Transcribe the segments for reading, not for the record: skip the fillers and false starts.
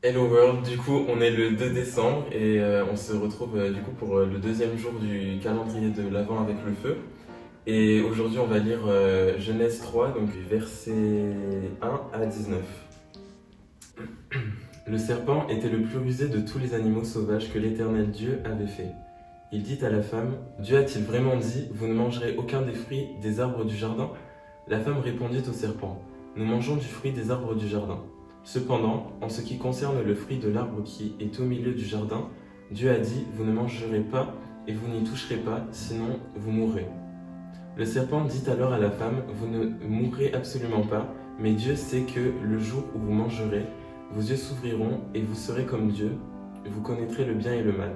Hello World, du coup on est le 2 décembre et on se retrouve du coup pour le deuxième jour du calendrier de l'Avent avec le feu. Et aujourd'hui on va lire Genèse 3, donc du verset 1 à 19. Le serpent était le plus rusé de tous les animaux sauvages que l'Éternel Dieu avait fait. Il dit à la femme, Dieu a-t-il vraiment dit, vous ne mangerez aucun des fruits des arbres du jardin? La femme répondit au serpent, nous mangeons du fruit des arbres du jardin. Cependant, en ce qui concerne le fruit de l'arbre qui est au milieu du jardin, Dieu a dit, vous ne mangerez pas et vous n'y toucherez pas, sinon vous mourrez. Le serpent dit alors à la femme, vous ne mourrez absolument pas, mais Dieu sait que le jour où vous mangerez, vos yeux s'ouvriront et vous serez comme Dieu, vous connaîtrez le bien et le mal.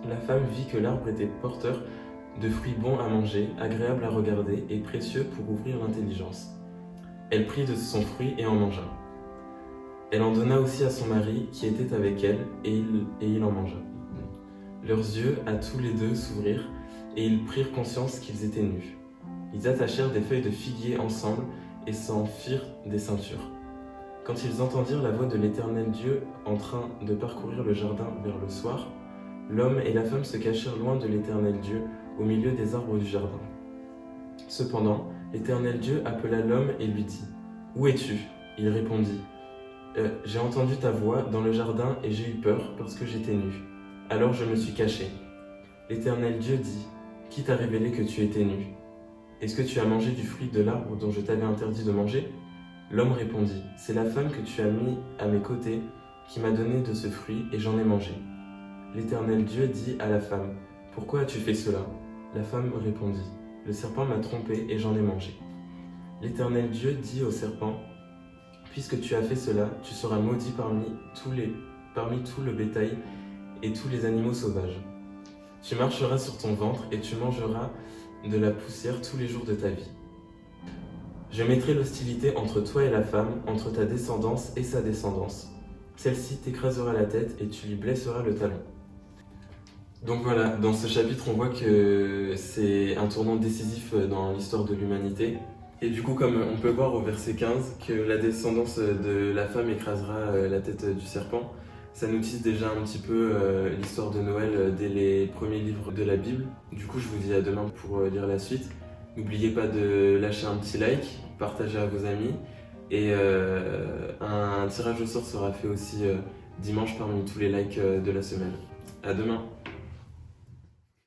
La femme vit que l'arbre était porteur de fruits bons à manger, agréables à regarder et précieux pour ouvrir l'intelligence. Elle prit de son fruit et en mangea. Elle en donna aussi à son mari qui était avec elle, et il en mangea. Leurs yeux, à tous les deux, s'ouvrirent, et ils prirent conscience qu'ils étaient nus. Ils attachèrent des feuilles de figuier ensemble, et s'en firent des ceintures. Quand ils entendirent la voix de l'Éternel Dieu en train de parcourir le jardin vers le soir, l'homme et la femme se cachèrent loin de l'Éternel Dieu, au milieu des arbres du jardin. Cependant, l'Éternel Dieu appela l'homme et lui dit, « Où es-tu » Il répondit, « J'ai entendu ta voix dans le jardin et j'ai eu peur parce que j'étais nu. Alors je me suis caché. » L'Éternel Dieu dit, « Qui t'a révélé que tu étais nu? Est-ce que tu as mangé du fruit de l'arbre dont je t'avais interdit de manger ?» L'homme répondit, « C'est la femme que tu as mis à mes côtés qui m'a donné de ce fruit et j'en ai mangé. » L'Éternel Dieu dit à la femme, « Pourquoi as-tu fait cela ?» La femme répondit, « Le serpent m'a trompé et j'en ai mangé. » L'Éternel Dieu dit au serpent, « Puisque tu as fait cela, tu seras maudit parmi tout le bétail et tous les animaux sauvages. Tu marcheras sur ton ventre et tu mangeras de la poussière tous les jours de ta vie. Je mettrai l'hostilité entre toi et la femme, entre ta descendance et sa descendance. Celle-ci t'écrasera la tête et tu lui blesseras le talon. » Donc voilà, dans ce chapitre, on voit que c'est un tournant décisif dans l'histoire de l'humanité. Et du coup, comme on peut voir au verset 15, que la descendance de la femme écrasera la tête du serpent, ça nous tisse déjà un petit peu l'histoire de Noël dès les premiers livres de la Bible. Du coup, je vous dis à demain pour lire la suite. N'oubliez pas de lâcher un petit like, partager à vos amis. Et un tirage au sort sera fait aussi dimanche parmi tous les likes de la semaine. À demain!